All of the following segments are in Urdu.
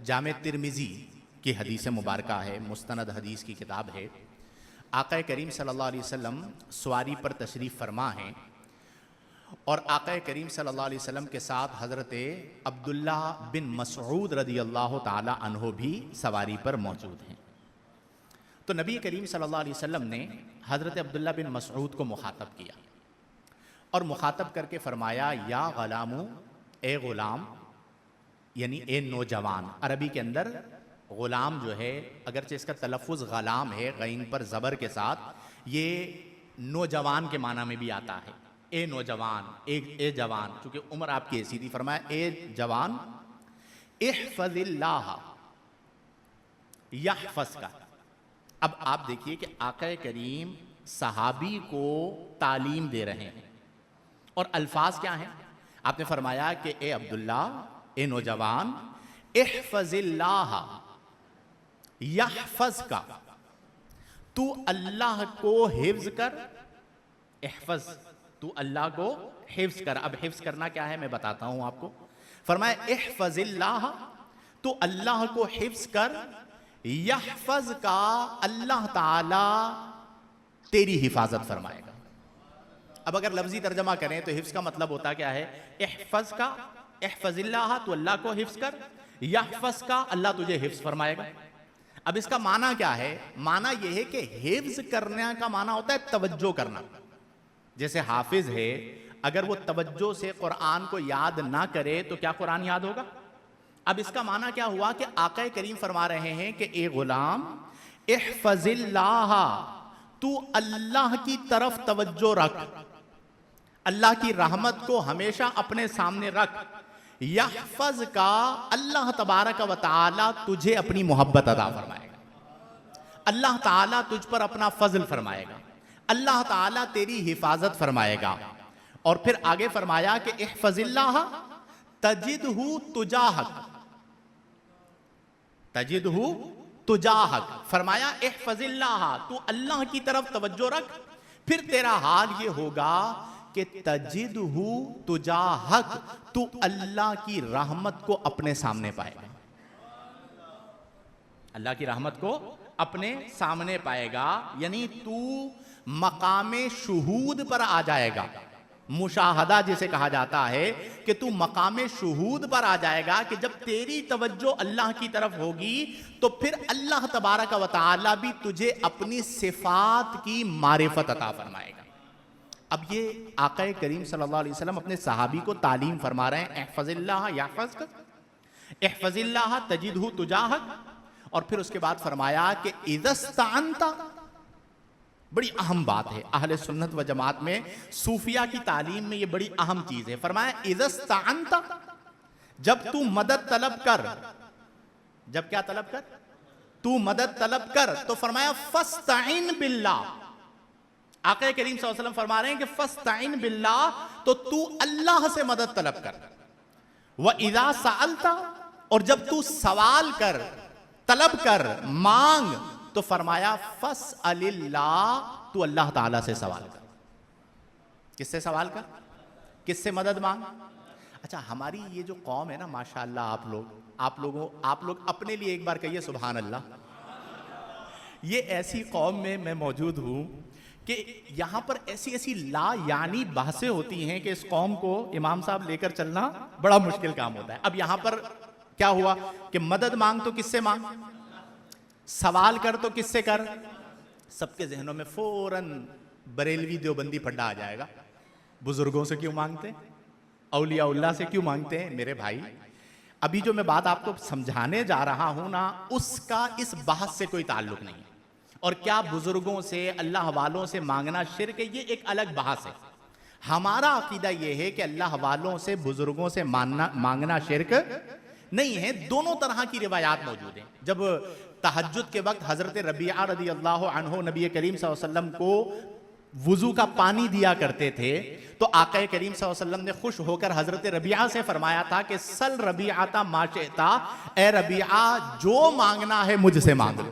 جامع ترمذی کی حدیث مبارکہ ہے، مستند حدیث کی کتاب ہے۔ آقا کریم صلی اللہ علیہ وسلم سواری پر تشریف فرما ہیں اور آقا کریم صلی اللہ علیہ وسلم کے ساتھ حضرت عبداللہ بن مسعود رضی اللہ تعالی عنہ بھی سواری پر موجود ہیں۔ تو نبی کریم صلی اللہ علیہ وسلم نے حضرت عبداللہ بن مسعود کو مخاطب کیا اور مخاطب کر کے فرمایا یا غلامو، اے غلام، یعنی اے نوجوان۔ عربی کے اندر غلام جو ہے، اگرچہ اس کا تلفظ غلام ہے غین پر زبر کے ساتھ، یہ نوجوان کے معنی میں بھی آتا ہے۔ اے نوجوان، اے جوان، چونکہ عمر آپ کی ایسی تھی، فرمایا اے جوان احفظ اللہ یحفظ کا۔ اب آپ دیکھیے کہ آقا کریم صحابی کو تعلیم دے رہے ہیں اور الفاظ کیا ہیں؟ آپ نے فرمایا کہ اے عبداللہ، اے نوجوان، احفظ اللہ یحفظ کا، تو اللہ کو حفظ کر۔ احفظ، تو اللہ کو حفظ کر۔ اب حفظ کرنا کیا ہے میں بتاتا ہوں آپ کو۔ فرمایا احفظ اللہ، تو اللہ کو حفظ کر، یحفظ کا، اللہ تعالی تیری حفاظت فرمائے گا۔ اب اگر لفظی ترجمہ کریں تو حفظ کا مطلب ہوتا کیا ہے؟ احفظ کا، احفظ اللہ، تو اللہ کو حفظ کر، یحفظ کا، اللہ تجھے حفظ فرمائے گا۔ اب اس کا معنی کیا ہے؟ معنی یہ ہے کہ حفظ کرنے کا معنی ہوتا ہے توجہ کرنا۔ جیسے حافظ ہے، اگر وہ توجہ سے قرآن کو یاد نہ کرے تو کیا قرآن یاد ہوگا؟ اب اس کا معنی کیا ہوا کہ آقا کریم فرما رہے ہیں کہ اے غلام احفظ اللہ، تو اللہ کی طرف توجہ رکھ، اللہ کی رحمت کو ہمیشہ اپنے سامنے رکھ، یحفظ کا، اللہ تبارک و تعالی تجھے اپنی محبت عطا فرمائے گا، اللہ تعالی تجھ پر اپنا فضل فرمائے گا، اللہ تعالی تیری حفاظت فرمائے گا۔ اور پھر آگے فرمایا کہ احفظ اللہ تجدہ تجاہک، تجدہ تجاہک، فرمایا احفظ اللہ، تو اللہ کی طرف توجہ رکھ، پھر تیرا حال یہ ہوگا کہ تجدہ تجاہک، تو اللہ کی رحمت کو اپنے سامنے پائے گا، اللہ کی رحمت کو اپنے سامنے پائے گا، یعنی تو مقام شہود پر آ جائے گا۔ مشاہدہ جسے کہا جاتا ہے کہ تو مقام شہود پر آ جائے گا کہ جب تیری توجہ اللہ کی طرف ہوگی تو پھر اللہ تبارک و تعالی بھی تجھے اپنی صفات کی معرفت عطا فرمائے گا۔ اب یہ آقا کریم صلی اللہ علیہ وسلم اپنے صحابی کو تعلیم فرما رہے ہیں، احفظ اللہ یحفظ کا، احفظ اللہ تجدہ تجاہک۔ اور پھر اس کے بعد فرمایا کہ اذا استعنت، بڑی اہم بات ہے اہل سنت و جماعت میں، صوفیہ کی تعلیم میں یہ بڑی اہم چیز ہے۔ فرمایا اذا استعنت، جب تو مدد طلب کر، جب کیا طلب کر؟ تو مدد طلب کر، تو فرمایا فاستعن باللہ۔ آقا کریم صلی اللہ علیہ وسلم فرما رہے ہیں کہ فاستعن باللہ، تو اللہ سے مدد طلب کر۔ وَإِذَا سَأَلْتَ، اور جب تو سوال کر، طلب کر، مانگ، تو فرمایا فَاسْأَلِ اللَّهِ، تو اللہ تعالیٰ سے سوال کر۔ کس سے سوال کر؟ کس سے مدد مانگ؟ اچھا، ہماری یہ جو قوم ہے نا، ماشاءاللہ، آپ لوگ اپنے لیے ایک بار کہیے سبحان اللہ۔ یہ ایسی قوم میں میں موجود ہوں کہ یہاں پر ایسی لا یعنی بحثیں ہوتی ہیں کہ اس قوم کو امام صاحب لے کر چلنا بڑا مشکل کام ہوتا ہے۔ اب یہاں پر کیا ہوا کہ مدد مانگ تو کس سے مانگ، سوال کر تو کس سے کر؟ سب کے ذہنوں میں فوراً بریلوی دیوبندی پھڈا آ جائے گا، بزرگوں سے کیوں مانگتے ہیں، اولیاء اللہ سے کیوں مانگتے ہیں؟ میرے بھائی، ابھی جو میں بات آپ کو سمجھانے جا رہا ہوں نا، اس کا اس بحث سے کوئی تعلق نہیں ہے۔ اور کیا بزرگوں سے، اللہ والوں سے مانگنا شرک ہے؟ یہ ایک الگ بحث ہے۔ ہمارا عقیدہ یہ ہے کہ اللہ والوں سے، بزرگوں سے مانگنا شرک نہیں ہے۔ دونوں طرح کی روایات موجود ہیں۔ جب تہجد کے وقت حضرت ربیعہ رضی اللہ عنہ نبی کریم صلی اللہ علیہ وسلم کو وضو کا پانی دیا کرتے تھے تو آقا کریم صلی اللہ علیہ وسلم نے خوش ہو کر حضرت ربیعہ سے فرمایا تھا کہ سل ربیعہ ما شئتا، اے ربیعہ جو مانگنا ہے مجھ سے مانگ لو۔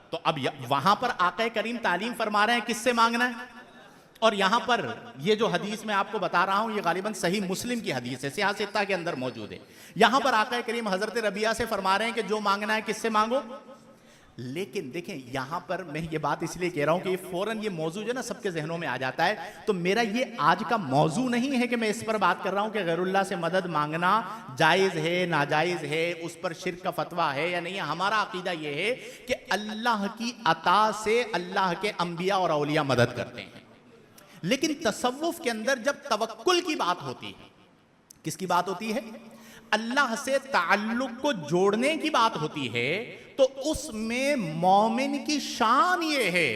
تو اب وہاں پر آقا کریم تعلیم فرما رہے ہیں کس سے مانگنا ہے، اور یہاں پر یہ جو حدیث میں آپ کو بتا رہا ہوں یہ غالباً صحیح مسلم کی حدیث ہے، صحیح ستہ کے اندر موجود ہے. یہاں پر آقا کریم حضرت ربیعہ سے فرما رہے ہیں کہ جو مانگنا ہے کس سے مانگو. لیکن دیکھیں یہاں پر میں یہ بات اس لیے کہہ رہا ہوں کہ یہ فوراً یہ موضوع جو ہے نا سب کے ذہنوں میں آ جاتا ہے. تو میرا یہ آج کا موضوع نہیں ہے کہ میں اس پر بات کر رہا ہوں کہ غیر اللہ سے مدد مانگنا جائز ہے ناجائز ہے، اس پر شرک کا فتویٰ ہے یا نہیں. ہمارا عقیدہ یہ ہے کہ اللہ کی عطا سے اللہ کے انبیاء اور اولیاء مدد کرتے ہیں. لیکن تصوف کے اندر جب توکل کی بات ہوتی ہے، کس کی بات ہوتی ہے؟ اللہ سے تعلق کو جوڑنے کی بات ہوتی ہے، تو اس میں مومن کی شان یہ ہے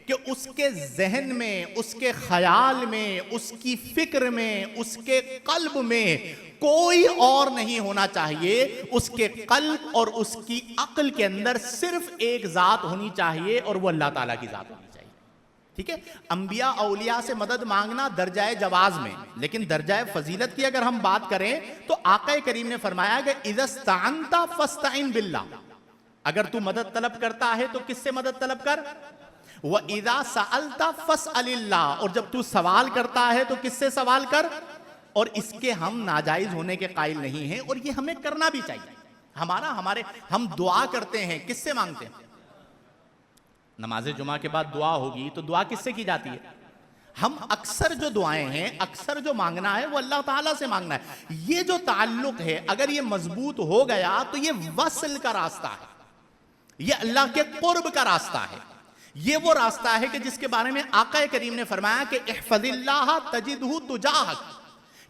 کہ اس کے ذہن میں، اس کے خیال میں، اس کی فکر میں، اس کے قلب میں کوئی اور نہیں ہونا چاہیے. اس کے قلب اور اس کی عقل کے اندر صرف ایک ذات ہونی چاہیے اور وہ اللہ تعالیٰ کی ذات ہونی چاہیے. ٹھیک ہے. انبیاء اولیاء سے مدد مانگنا درجہ جواز میں، لیکن درجہ فضیلت کی اگر ہم بات کریں تو آقا کریم نے فرمایا کہ اذا استعنت فاستعن باللہ، اگر تو مدد طلب کرتا ہے تو کس سے مدد طلب کر؟ وَإِذَا سَأَلْتَ فَاسْأَلِ اللَّهِ، اور جب تو سوال کرتا ہے تو کس سے سوال کر؟ اور اس کے ہم ناجائز ہونے کے قائل نہیں ہیں، اور یہ ہمیں کرنا بھی چاہیے. ہم دعا کرتے ہیں کس سے مانگتے ہیں؟ نماز جمعہ کے بعد دعا ہوگی تو دعا کس سے کی جاتی ہے؟ ہم اکثر جو دعائیں ہیں، اکثر جو مانگنا ہے وہ اللہ تعالیٰ سے مانگنا ہے. یہ جو تعلق ہے اگر یہ مضبوط ہو گیا تو یہ وصل کا راستہ ہے، یہ اللہ کے قرب کا راستہ ہے. یہ وہ راستہ ہے کہ جس کے بارے میں آقا کریم نے فرمایا کہ احفظ اللہ تجدہ تجاہک،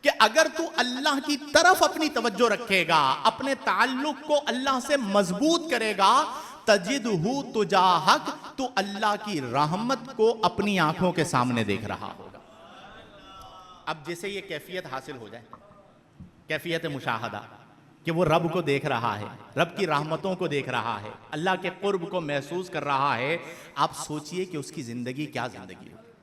کہ اگر تو اللہ کی طرف اپنی توجہ رکھے گا، اپنے تعلق کو اللہ سے مضبوط کرے گا، تجدہ تجاہک، تو اللہ کی رحمت کو اپنی آنکھوں کے سامنے دیکھ رہا ہوگا. اب جیسے یہ کیفیت حاصل ہو جائے، کیفیت مشاہدہ، کہ وہ رب کو دیکھ رہا ہے، رب کی رحمتوں کو دیکھ رہا ہے، اللہ کے قرب کو محسوس کر رہا ہے. آپ سوچئے کہ اس کی زندگی کیا زندگی ہو.